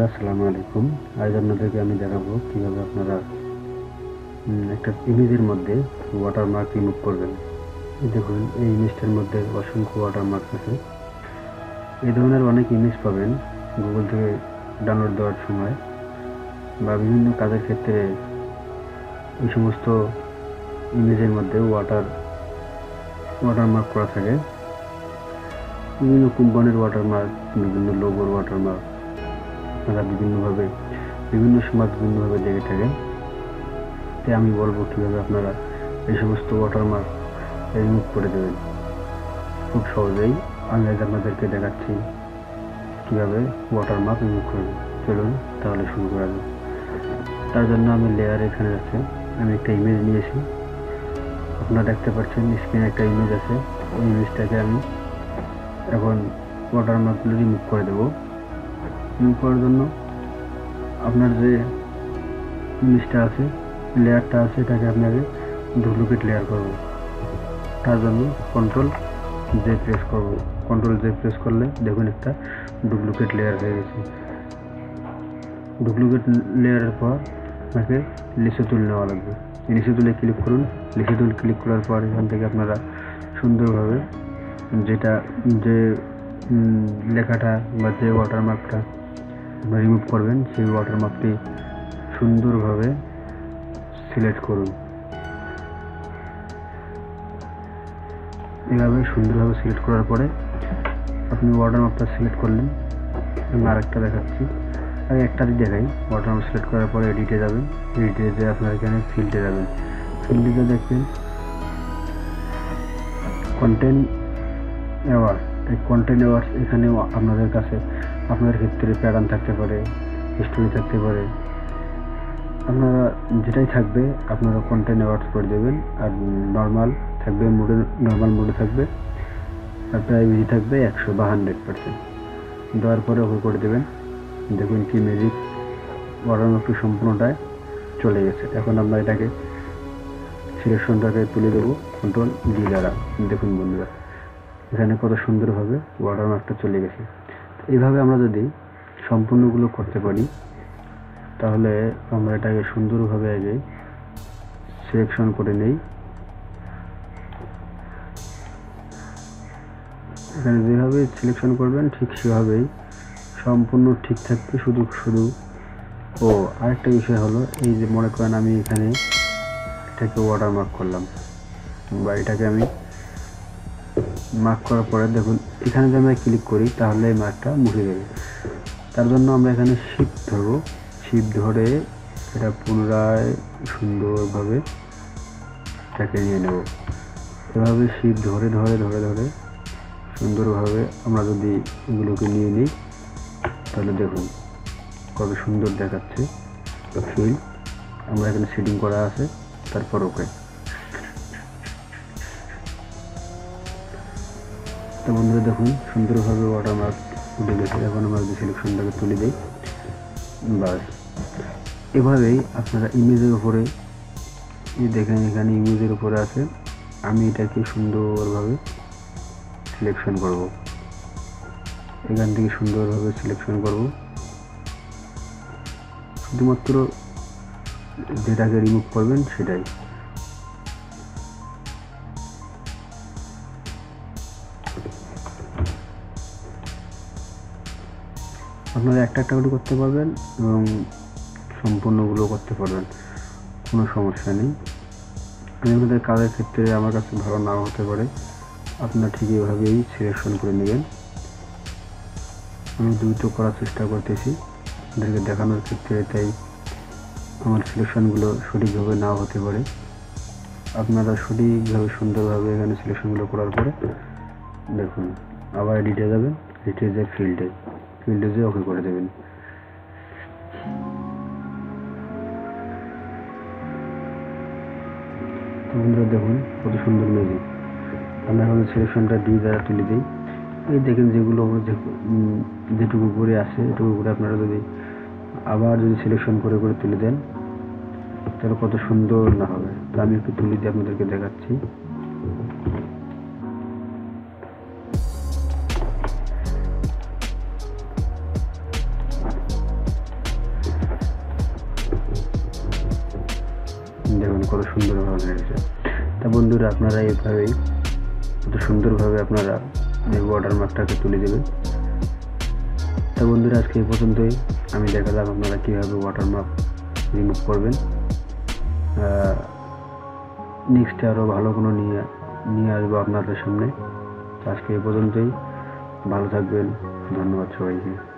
বন্ধুরা আসসালামু আলাইকুম। আজ আপনাদেরকে আমি দেখাবো কিভাবে আপনারা একটা ইমেজের মধ্যে ওয়াটারমার্ক রিমুভ করবেন। দেখুন এই ইমেজটার মধ্যে অসংখ্য ওয়াটারমার্ক আছে। এই ধরনের অনেক ইমেজ পাবেন গুগল থেকে ডাউনলোড দেওয়ার সময় বা বিভিন্ন কাজের ক্ষেত্রে। এই সমস্ত ইমেজের মধ্যে ওয়াটারমার্ক করা থাকে, বিভিন্ন কোম্পানির ওয়াটারমার্ক, বিভিন্ন লোগোর ওয়াটারমার্ক। আপনারা বিভিন্ন সময় বিভিন্নভাবে দেখে থাকেন। তাই আমি বলবো কীভাবে আপনারা এই সমস্ত ওয়াটারমার্ক রিমুভ করে দেবেন খুব সহজেই। আমি আজ আপনাদেরকে দেখাচ্ছি কীভাবে ওয়াটারমার্ক রিমুভ করবেন। চলুন তাহলে শুরু করা যাক। তার জন্য আমি লেয়ার এখানে আছে, আমি একটা ইমেজ নিয়েছি। আপনারা দেখতে পাচ্ছেন স্ক্রিনে একটা ইমেজ আছে। এই ইমেজটাকে আমি এখন ওয়াটারমার্কগুলো রিমুভ করে দেবো। রিমুভ করার জন্য আপনার যে ইমেজটা আছে, লেয়ারটা আছে, এটাকে আপনাকে ডুপ্লিকেট লেয়ার করব। তার জন্য কন্ট্রোল জে প্রেস করলে দেখুন একটা ডুপ্লিকেট লেয়ার হয়ে গেছে। ডুপ্লিকেট লেয়ারের পর আপনাকে লিসে তুলে নেওয়া লাগবে। লিসে তুলে ক্লিক করুন। লিসে তুলে ক্লিক করার পর এখান থেকে আপনারা সুন্দরভাবে যে লেখাটা বা যে ওয়াটারমার্কটা রিমুভ করবেন সেই ওয়াটারমার্কটি সুন্দরভাবে সিলেক্ট করুন। এভাবে সুন্দরভাবে সিলেক্ট করার পরে আপনি ওয়াটারমার্কটা সিলেক্ট করলেন। আমি আরেকটা দেখাচ্ছি, আগে একটা দেখাই। ওয়াটারমার্ক সিলেক্ট করার পরে এডিটে যাবেন। এডিটে যেয়ে আপনার এখানে ফিল্ডে যাবেন। ফিল্ডে দেখবেন কন্টেন্ট অ্যাওয়ার্ড। এই কন্টেন্ট অ্যাওয়ার্ডস এখানেও আপনাদের ক্ষেত্রে প্যাটার্ন থাকতে পারে, হিস্টোরি থাকতে পারে। আপনারা যেটাই থাকবে আপনারা কন্টেন্ট অ্যাওয়ার্ডস করে দেবেন। আর নর্মাল মোডে থাকবে, আর প্রাইভেসি থাকবে 100 বা 100% দেওয়ার পরে ওকে করে দেবেন। দেখুন কি ম্যাজিক, ওয়াটারমার্কটি সম্পূর্ণটায় চলে গেছে। এখন আমরা এটাকে সিলেকশনটাকে তুলে দেবো কন্ট্রোল ডি দ্বারা। দেখুন বন্ধুরা এখানে কত সুন্দরভাবে ওয়াটারমার্কটা চলে গেছে। এইভাবে আমরা যদি সম্পূর্ণগুলো করতে পারি তাহলে আমরা এটাকে সুন্দরভাবে আগে সিলেকশন করে নেই। এখানে যেভাবে সিলেকশন করবেন ঠিক সেভাবেই সম্পূর্ণ ঠিক থাকবে। শুধু আরেকটা বিষয় হলো, এই যে মনে করেন আমি এখানে এটাকে ওয়াটারমার্ক করলাম বা এটাকে আমি মার্ক করার পরে দেখুন এখানে যদি আমরা ক্লিক করি তাহলে এই মার্কটা মুছে দেবে। তার জন্য আমরা এখানে শিফট ধরবো। শিফট ধরে এটা পুনরায় সুন্দরভাবে এটাকে নিয়ে নেব। এভাবে শিফট ধরে সুন্দরভাবে আমরা যদি এগুলোকে নিয়ে নিই তাহলে দেখুন কত সুন্দর দেখাচ্ছে ফিল। আমরা এখানে সেটিং করা আছে, তারপর ওকে। তো বন্ধুরা দেখুন সুন্দরভাবে ওয়াটারমার্ক উঠে গেছে। এখন আমরা যদি সিলেকশনটাকে তুলে দিই, বাস এভাবেই আপনারা ইমেজের উপরে দেখেন, এখানে ইমেজের উপরে আছে। আমি এটাকে সুন্দরভাবে সিলেকশন করব। এখান থেকে সুন্দরভাবে সিলেকশন করব। শুধুমাত্র যেটাকে রিমুভ করবেন সেটাই। আপনারা একটা করে করতে পারবেন এবং সম্পূর্ণগুলো করতে পারবেন, কোনো সমস্যা নেই। আপনাদের কাজের ক্ষেত্রে আমার কাছে ভালো নাও হতে পারে, আপনারা ঠিক এভাবেই সিলেকশন করে নেবেন। আমি দ্রুত করার চেষ্টা করতেছি আপনাদেরকে দেখানোর ক্ষেত্রে, তাই আমার সিলেকশনগুলো সঠিকভাবে নাও হতে পারে। আপনারা সঠিকভাবে সুন্দরভাবে এখানে সিলেকশনগুলো করার পরে দেখুন আবার এডিটে যাবেন। এডিটে যে ফিল্ডে যে ওকে করে দেবেন। বন্ধুরা দেখুন কত সুন্দর ম্যাজিক। আমরা এখন সিলেকশনটা ডি দ্বারা তুলে দিই। এই দেখেন যেটুকু করে আসে এটুকু করে আপনারা যদি আবার সিলেকশন করে তুলে দেন তাহলে কত সুন্দর না হবে। তা আমি একটু তুলে দিয়ে আপনাদেরকে দেখাচ্ছি। দেখুন কত সুন্দরভাবে হয়েছে। তা বন্ধুরা আপনারা এইভাবেই কত সুন্দরভাবে আপনারা এই ওয়াটারমার্কটাকে তুলে দেবেন। তা বন্ধুরা আজকে এই পর্যন্তই। আমি দেখালাম আপনারা কীভাবে ওয়াটারমার্ক রিমুভ করবেন। নেক্সটে আরও ভালো কোনো নিয়ে আসবো আপনাদের সামনে। আজকে এই পর্যন্তই। ভালো থাকবেন। ধন্যবাদ সবাইকে।